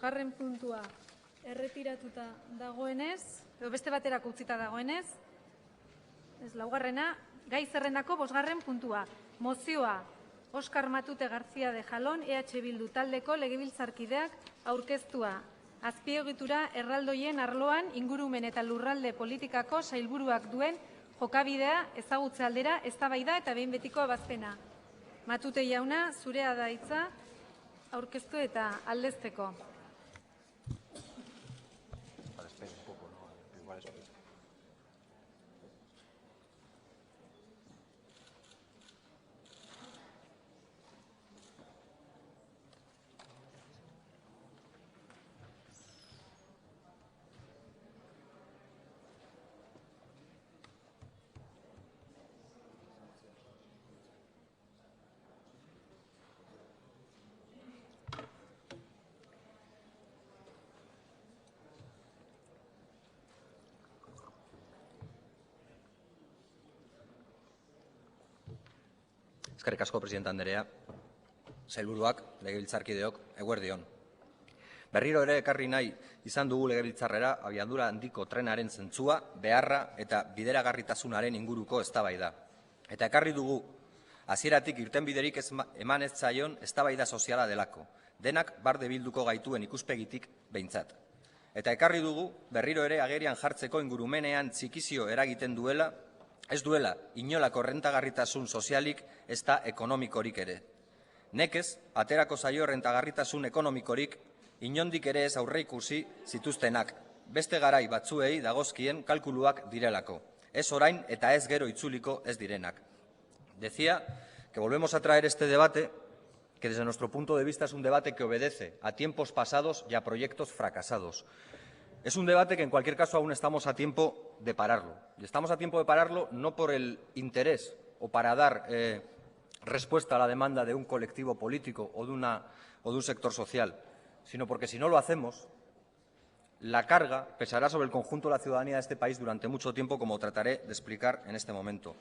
bosgarren puntua erretiratuta dagoenez, edo beste baterako utzita dagoenez, ez laugarrena, gai zerrendako bosgarren puntua. Mozioa, Oskar Matute García de Jalón, EH Bildu taldeko legebiltzarkideak aurkeztua. Azpiegitura erraldoien arloan ingurumen eta lurralde politikako sailburuak duen jokabidea ezagutze aldera eztabaida eta behin betiko ebazpena. Matute jauna, zurea da hitza aurkeztu eta aldezteko. Eskerrik asko, presidente Anderea, sailburuak, legebiltzarkideok, eguerdi on. Berriro ere ekarri nahi izan dugu legebiltzarrera abiadura handiko trenaren zentzua, beharra eta bideragarritasunaren inguruko eztabaida. Eta ekarri dugu hasieratik irtenbiderik eman ez zaion eztabaida soziala delako, denak barde bilduko gaituen ikuspegitik behintzat. Eta ekarri dugu berriro ere agerian jartzeko ingurumenean txikizio eragiten duela, ez duela inolako rentagarritasun sozialik ez da ekonomikorik ere. Nekez, aterako zaio rentagarritasun ekonomikorik inondik ere ez aurreikusi zituztenak, beste garai batzuei dagozkien kalkuluak direlako, ez orain eta ez gero itzuliko ez direnak. Decía que volvemos a traer este debate que desde nuestro punto de vista es un debate que obedece a tiempos pasados y a proyectos fracasados. Es un debate que en cualquier caso aún estamos a tiempo de pararlo. Y estamos a tiempo de pararlo no por el interés o para dar respuesta a la demanda de un colectivo político o de un sector social, sino porque si no lo hacemos, la carga pesará sobre el conjunto de la ciudadanía de este país durante mucho tiempo, como trataré de explicar en este momento.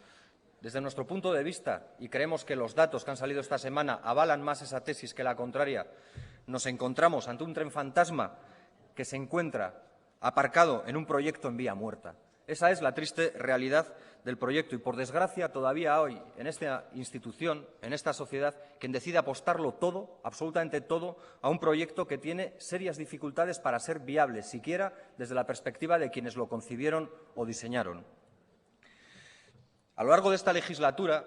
Desde nuestro punto de vista, y creemos que los datos que han salido esta semana avalan más esa tesis que la contraria, nos encontramos ante un tren fantasma que se encuentra aparcado en un proyecto en vía muerta. Esa es la triste realidad del proyecto y, por desgracia, todavía hoy en esta institución, en esta sociedad, quien decide apostarlo todo, absolutamente todo, a un proyecto que tiene serias dificultades para ser viable, siquiera desde la perspectiva de quienes lo concibieron o diseñaron. A lo largo de esta legislatura,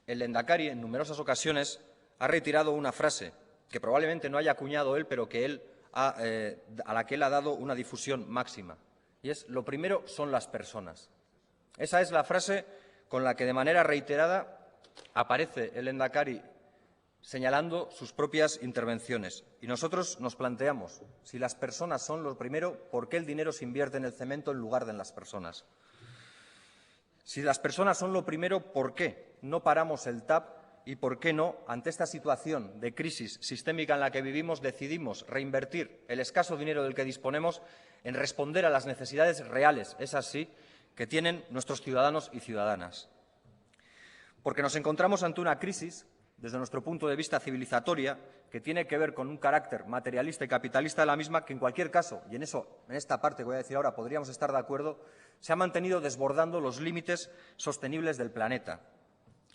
el Lehendakari en numerosas ocasiones ha retirado una frase que probablemente no haya acuñado él, pero que a la que él ha dado una difusión máxima. Y es: lo primero son las personas. Esa es la frase con la que de manera reiterada aparece el Lehendakari señalando sus propias intervenciones. Y nosotros nos planteamos, si las personas son lo primero, ¿por qué el dinero se invierte en el cemento en lugar de en las personas? Si las personas son lo primero, ¿por qué no paramos el TAP? ¿Y por qué no, ante esta situación de crisis sistémica en la que vivimos, decidimos reinvertir el escaso dinero del que disponemos en responder a las necesidades reales, esas sí, que tienen nuestros ciudadanos y ciudadanas? Porque nos encontramos ante una crisis, desde nuestro punto de vista civilizatoria, que tiene que ver con un carácter materialista y capitalista de la misma, que en cualquier caso, y en esta parte que voy a decir ahora podríamos estar de acuerdo, se ha mantenido desbordando los límites sostenibles del planeta.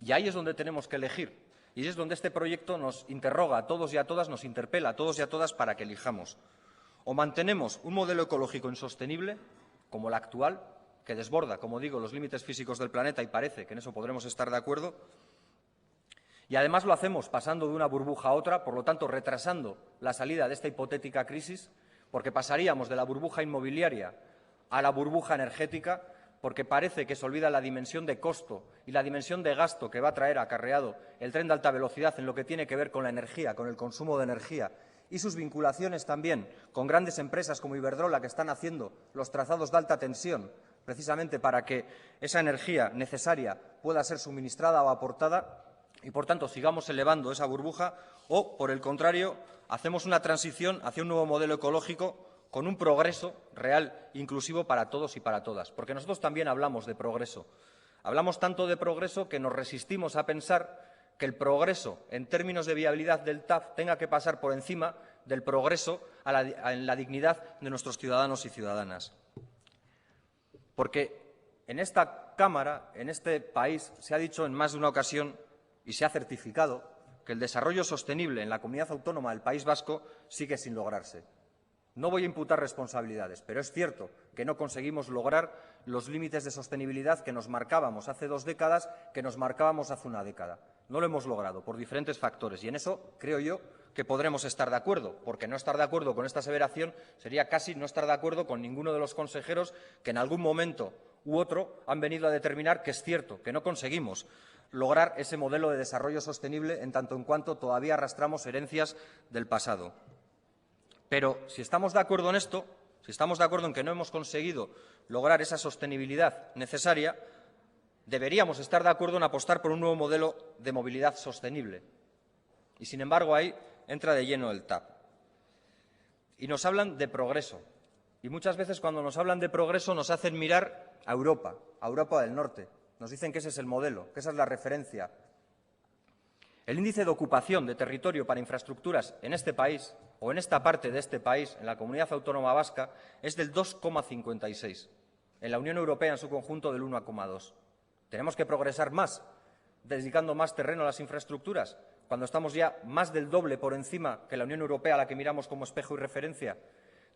Y ahí es donde tenemos que elegir, y es donde este proyecto nos interroga a todos y a todas, nos interpela a todos y a todas para que elijamos. O mantenemos un modelo ecológico insostenible, como el actual, que desborda, como digo, los límites físicos del planeta, y parece que en eso podremos estar de acuerdo, y además lo hacemos pasando de una burbuja a otra, por lo tanto retrasando la salida de esta hipotética crisis, porque pasaríamos de la burbuja inmobiliaria a la burbuja energética, porque parece que se olvida la dimensión de costo y la dimensión de gasto que va a traer acarreado el tren de alta velocidad en lo que tiene que ver con la energía, con el consumo de energía, y sus vinculaciones también con grandes empresas como Iberdrola, que están haciendo los trazados de alta tensión precisamente para que esa energía necesaria pueda ser suministrada o aportada, y por tanto sigamos elevando esa burbuja, o por el contrario hacemos una transición hacia un nuevo modelo ecológico con un progreso real, inclusivo para todos y para todas. Porque nosotros también hablamos de progreso. Hablamos tanto de progreso que nos resistimos a pensar que el progreso, en términos de viabilidad del TAF, tenga que pasar por encima del progreso en la dignidad de nuestros ciudadanos y ciudadanas. Porque en esta Cámara, en este país, se ha dicho en más de una ocasión y se ha certificado que el desarrollo sostenible en la comunidad autónoma del País Vasco sigue sin lograrse. No voy a imputar responsabilidades, pero es cierto que no conseguimos lograr los límites de sostenibilidad que nos marcábamos hace 2 décadas, que nos marcábamos hace 1 década. No lo hemos logrado por diferentes factores y en eso creo yo que podremos estar de acuerdo, porque no estar de acuerdo con esta aseveración sería casi no estar de acuerdo con ninguno de los consejeros que en algún momento u otro han venido a determinar que es cierto, que no conseguimos lograr ese modelo de desarrollo sostenible en tanto en cuanto todavía arrastramos herencias del pasado. Pero si estamos de acuerdo en esto, si estamos de acuerdo en que no hemos conseguido lograr esa sostenibilidad necesaria, deberíamos estar de acuerdo en apostar por un nuevo modelo de movilidad sostenible. Y, sin embargo, ahí entra de lleno el TAP. Y nos hablan de progreso. Y muchas veces cuando nos hablan de progreso nos hacen mirar a Europa del Norte. Nos dicen que ese es el modelo, que esa es la referencia. El índice de ocupación de territorio para infraestructuras en este país, o en esta parte de este país, en la Comunidad Autónoma Vasca, es del 2,56. En la Unión Europea, en su conjunto, del 1,2. ¿Tenemos que progresar más, dedicando más terreno a las infraestructuras, cuando estamos ya más del doble por encima que la Unión Europea, a la que miramos como espejo y referencia?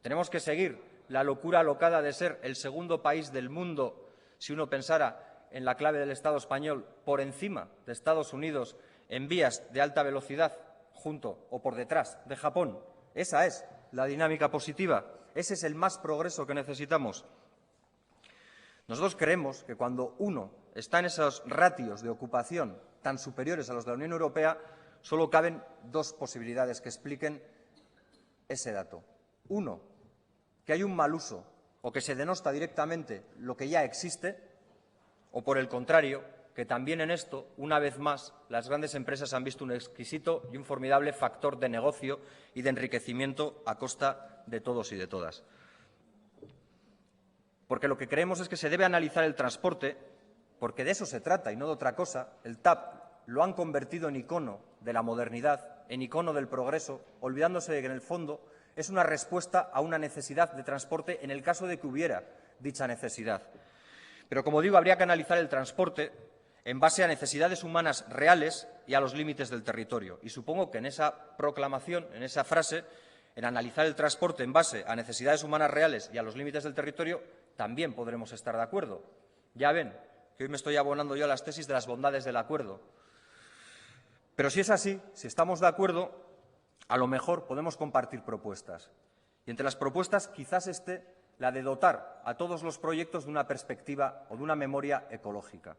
¿Tenemos que seguir la locura alocada de ser el segundo país del mundo, si uno pensara en la clave del Estado español, por encima de Estados Unidos en vías de alta velocidad, junto o por detrás de Japón? Esa es la dinámica positiva, ese es el más progreso que necesitamos. Nosotros creemos que cuando uno está en esos ratios de ocupación tan superiores a los de la Unión Europea, solo caben 2 posibilidades que expliquen ese dato. Uno, que hay un mal uso o que se denosta directamente lo que ya existe, o por el contrario, que también en esto, una vez más, las grandes empresas han visto un exquisito y un formidable factor de negocio y de enriquecimiento a costa de todos y de todas. Porque lo que creemos es que se debe analizar el transporte, porque de eso se trata y no de otra cosa. El TAP lo han convertido en icono de la modernidad, en icono del progreso, olvidándose de que en el fondo es una respuesta a una necesidad de transporte en el caso de que hubiera dicha necesidad. Pero, como digo, habría que analizar el transporte en base a necesidades humanas reales y a los límites del territorio. Y supongo que en esa proclamación, en esa frase, en analizar el transporte en base a necesidades humanas reales y a los límites del territorio, también podremos estar de acuerdo. Ya ven que hoy me estoy abonando yo a las tesis de las bondades del acuerdo. Pero si es así, si estamos de acuerdo, a lo mejor podemos compartir propuestas. Y entre las propuestas quizás esté la de dotar a todos los proyectos de una perspectiva o de una memoria ecológica.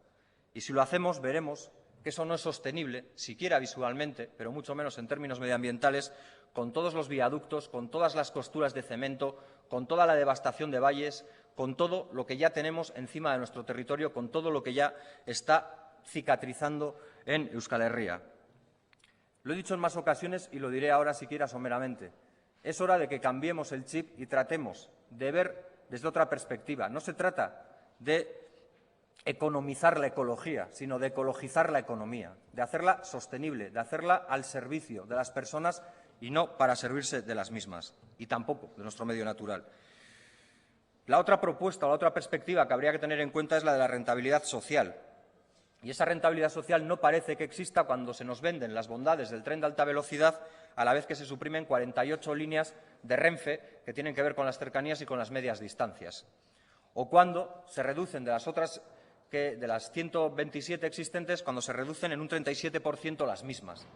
Y si lo hacemos, veremos que eso no es sostenible, siquiera visualmente, pero mucho menos en términos medioambientales, con todos los viaductos, con todas las costuras de cemento, con toda la devastación de valles, con todo lo que ya tenemos encima de nuestro territorio, con todo lo que ya está cicatrizando en Euskal Herria. Lo he dicho en más ocasiones y lo diré ahora siquiera someramente. Es hora de que cambiemos el chip y tratemos de ver desde otra perspectiva. No se trata de economizar la ecología, sino de ecologizar la economía, de hacerla sostenible, de hacerla al servicio de las personas y no para servirse de las mismas, y tampoco de nuestro medio natural. La otra propuesta o la otra perspectiva que habría que tener en cuenta es la de la rentabilidad social. Y esa rentabilidad social no parece que exista cuando se nos venden las bondades del tren de alta velocidad a la vez que se suprimen 48 líneas de Renfe que tienen que ver con las cercanías y con las medias distancias. O cuando se reducen de las 127 existentes, cuando se reducen en un 37% las mismas.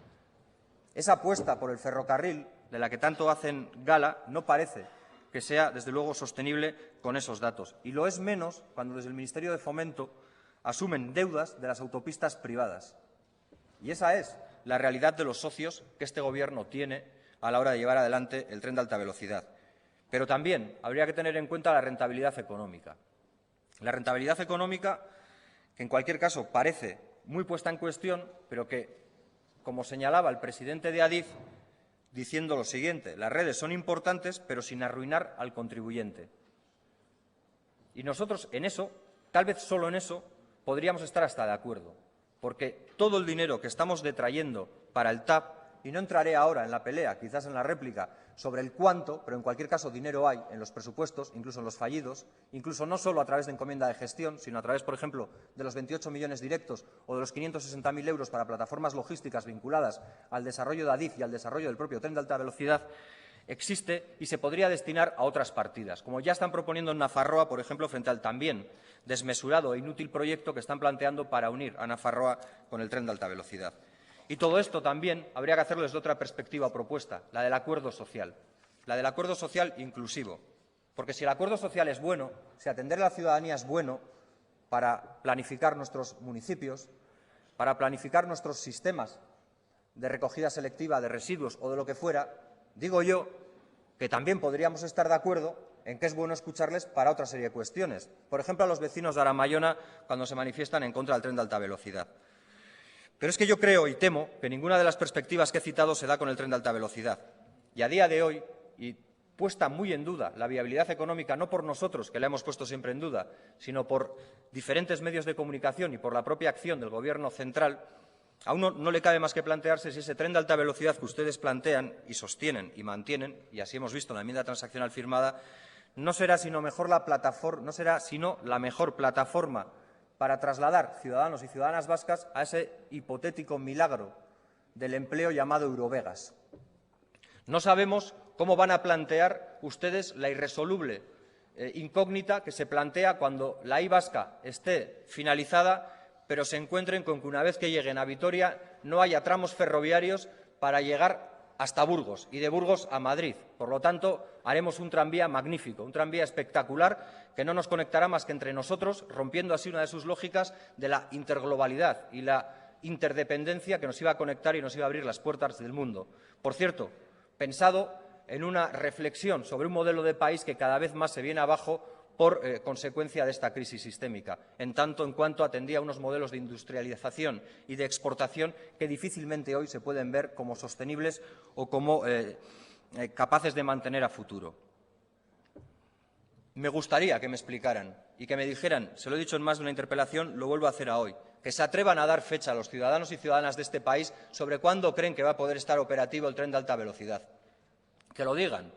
Esa apuesta por el ferrocarril, de la que tanto hacen gala, no parece que sea, desde luego, sostenible con esos datos. Y lo es menos cuando desde el Ministerio de Fomento asumen deudas de las autopistas privadas. Y esa es la realidad de los socios que este Gobierno tiene a la hora de llevar adelante el tren de alta velocidad. Pero también habría que tener en cuenta la rentabilidad económica. La rentabilidad económica, que en cualquier caso parece muy puesta en cuestión, pero que, como señalaba el presidente de Adif, diciendo lo siguiente: las redes son importantes, pero sin arruinar al contribuyente. Y nosotros en eso, tal vez solo en eso, podríamos estar hasta de acuerdo, porque todo el dinero que estamos detrayendo para el TAP y no entraré ahora en la pelea, quizás en la réplica, sobre el cuánto, pero en cualquier caso dinero hay en los presupuestos, incluso en los fallidos, incluso no solo a través de encomienda de gestión, sino a través, por ejemplo, de los 28 millones directos o de los 560.000 euros para plataformas logísticas vinculadas al desarrollo de Adif y al desarrollo del propio tren de alta velocidad, existe y se podría destinar a otras partidas, como ya están proponiendo en Nafarroa, por ejemplo, frente al también desmesurado e inútil proyecto que están planteando para unir a Nafarroa con el tren de alta velocidad. Y todo esto también habría que hacerlo desde otra perspectiva o propuesta, la del acuerdo social inclusivo. Porque si el acuerdo social es bueno, si atender a la ciudadanía es bueno para planificar nuestros municipios, para planificar nuestros sistemas de recogida selectiva de residuos o de lo que fuera, digo yo que también podríamos estar de acuerdo en que es bueno escucharles para otra serie de cuestiones. Por ejemplo, a los vecinos de Aramayona cuando se manifiestan en contra del tren de alta velocidad. Pero es que yo creo y temo que ninguna de las perspectivas que he citado se da con el tren de alta velocidad. Y a día de hoy, y puesta muy en duda la viabilidad económica, no por nosotros, que la hemos puesto siempre en duda, sino por diferentes medios de comunicación y por la propia acción del Gobierno central, a uno no le cabe más que plantearse si ese tren de alta velocidad que ustedes plantean y sostienen y mantienen, y así hemos visto en la enmienda transaccional firmada, no será sino la mejor plataforma para trasladar ciudadanos y ciudadanas vascas a ese hipotético milagro del empleo llamado Eurovegas. No sabemos cómo van a plantear ustedes la irresoluble incógnita que se plantea cuando la Y vasca esté finalizada, pero se encuentren con que una vez que lleguen a Vitoria no haya tramos ferroviarios para llegar hasta Burgos y de Burgos a Madrid. Por lo tanto, haremos un tranvía magnífico, un tranvía espectacular que no nos conectará más que entre nosotros, rompiendo así una de sus lógicas de la interglobalidad y la interdependencia que nos iba a conectar y nos iba a abrir las puertas del mundo. Por cierto, pensado en una reflexión sobre un modelo de país que cada vez más se viene abajo por consecuencia de esta crisis sistémica, en tanto en cuanto atendía a unos modelos de industrialización y de exportación que difícilmente hoy se pueden ver como sostenibles o como capaces de mantener a futuro. Me gustaría que me explicaran y que me dijeran, se lo he dicho en más de una interpelación, lo vuelvo a hacer hoy, que se atrevan a dar fecha a los ciudadanos y ciudadanas de este país sobre cuándo creen que va a poder estar operativo el tren de alta velocidad. Que lo digan.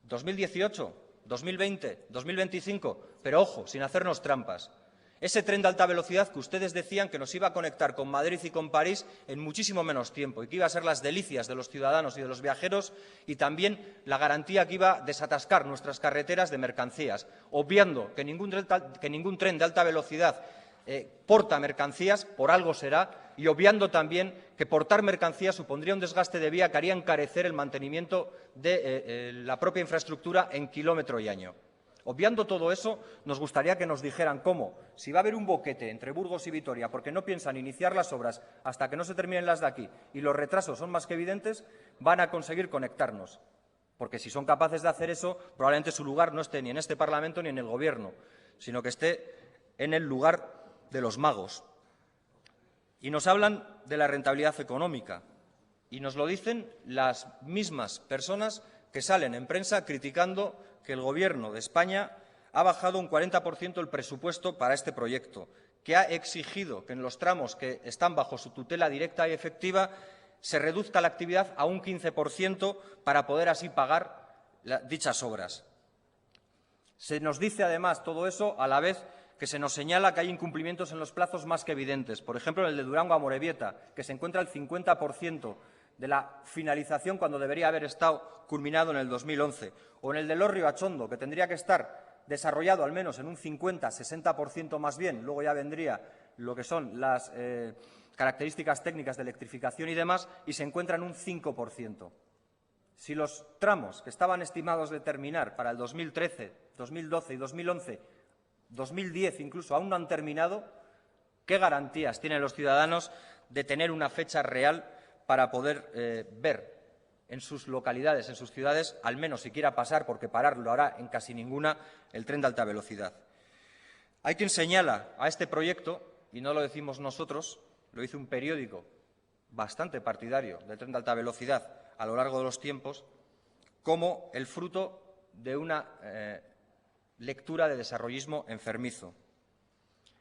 ¿2018? ¿2020? ¿2025? Pero ojo, sin hacernos trampas. Ese tren de alta velocidad que ustedes decían que nos iba a conectar con Madrid y con París en muchísimo menos tiempo y que iba a ser las delicias de los ciudadanos y de los viajeros y también la garantía que iba a desatascar nuestras carreteras de mercancías, obviando que ningún tren de alta velocidad porta mercancías, por algo será, y obviando también que portar mercancías supondría un desgaste de vía que haría encarecer el mantenimiento de la propia infraestructura en kilómetro y año. Obviando todo eso, nos gustaría que nos dijeran cómo, si va a haber un boquete entre Burgos y Vitoria porque no piensan iniciar las obras hasta que no se terminen las de aquí y los retrasos son más que evidentes, van a conseguir conectarnos. Porque si son capaces de hacer eso, probablemente su lugar no esté ni en este Parlamento ni en el Gobierno, sino que esté en el lugar de los magos. Y nos hablan de la rentabilidad económica y nos lo dicen las mismas personas que salen en prensa criticando que el Gobierno de España ha bajado un 40% el presupuesto para este proyecto, que ha exigido que en los tramos que están bajo su tutela directa y efectiva se reduzca la actividad a un 15% para poder así pagar dichas obras. Se nos dice además todo eso a la vez que se nos señala que hay incumplimientos en los plazos más que evidentes. Por ejemplo, en el de Durango a Amorebieta, que se encuentra al 50% de la finalización cuando debería haber estado culminado en el 2011. O en el de Elorrio a Txondo, que tendría que estar desarrollado al menos en un 50-60% más bien. Luego ya vendría lo que son las características técnicas de electrificación y demás, y se encuentra en un 5%. Si los tramos que estaban estimados de terminar para el 2013, 2012 y 2011, 2010 incluso, aún no han terminado, ¿qué garantías tienen los ciudadanos de tener una fecha real para poder ver en sus localidades, en sus ciudades, al menos siquiera pasar, porque parar lo hará en casi ninguna, el tren de alta velocidad? Hay quien señala a este proyecto, y no lo decimos nosotros, lo dice un periódico bastante partidario del tren de alta velocidad a lo largo de los tiempos, como el fruto de una lectura de desarrollismo enfermizo.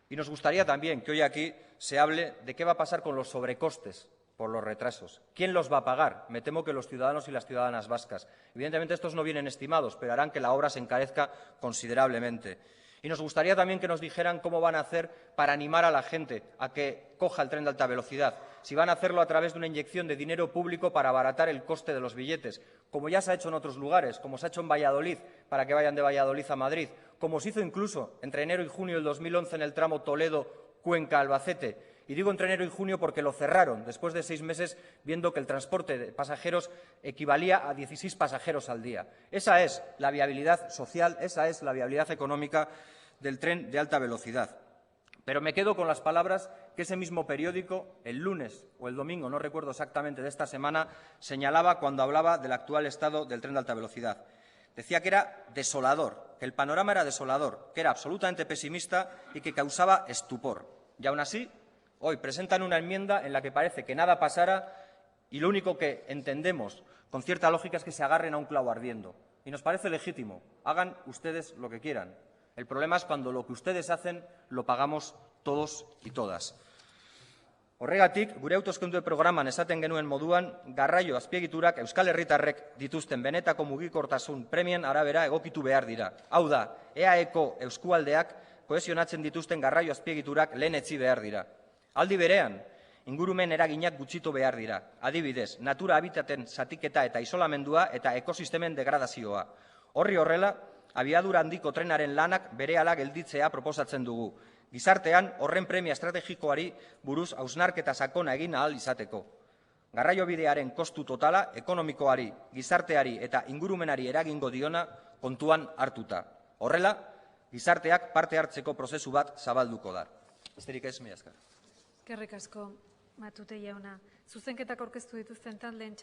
Y nos gustaría también que hoy aquí se hable de qué va a pasar con los sobrecostes por los retrasos. ¿Quién los va a pagar? Me temo que los ciudadanos y las ciudadanas vascas. Evidentemente estos no vienen estimados, pero harán que la obra se encarezca considerablemente. Y nos gustaría también que nos dijeran cómo van a hacer para animar a la gente a que coja el tren de alta velocidad. Si van a hacerlo a través de una inyección de dinero público para abaratar el coste de los billetes, como ya se ha hecho en otros lugares, como se ha hecho en Valladolid, para que vayan de Valladolid a Madrid, como se hizo incluso entre enero y junio del 2011 en el tramo Toledo-Cuenca-Albacete. Y digo entre enero y junio porque lo cerraron después de 6 meses, viendo que el transporte de pasajeros equivalía a 16 pasajeros al día. Esa es la viabilidad social, esa es la viabilidad económica del tren de alta velocidad. Pero me quedo con las palabras que ese mismo periódico, el lunes o el domingo, no recuerdo exactamente, de esta semana, señalaba cuando hablaba del actual estado del tren de alta velocidad. Decía que era desolador, que el panorama era desolador, que era absolutamente pesimista y que causaba estupor. Y aún así, hoy presentan una enmienda en la que parece que nada pasara y lo único que entendemos con cierta lógica es que se agarren a un clavo ardiendo. Y nos parece legítimo. Hagan ustedes lo que quieran. El problema es cuando lo que ustedes hacen lo pagamos todos y todas. Horregatik, gure hauteskunde programan esaten genuen moduan, garraio azpiegiturak Euskal Herritarrek dituzten benetako mugikortasun premien arabera egokitu behar dira. Hau da, EAEko eskualdeak kohesionatzen dituzten garraio azpiegiturak lehenetsi behar dira. Aldi berean, ingurumen eraginak gutxitu behar dira. Adibidez, natura habitaten zatiketa eta isolamendua eta ekosistemen degradazioa. Horri horrela, abiadura handiko trenaren lanak berehala gelditzea proposatzen dugu. Gizartean horren premia estrategikoari buruz hausnarketa sakona egin ahal izateko. Garraiobidearen kostu totala ekonomikoari, gizarteari eta ingurumenari eragingo diona kontuan hartuta. Horrela, gizarteak parte hartzeko prozesu bat zabalduko da. Besterik ez, mila esker. Eskerrik asko, Matute jauna. Zuzenketak aurkeztu dituzten taldeen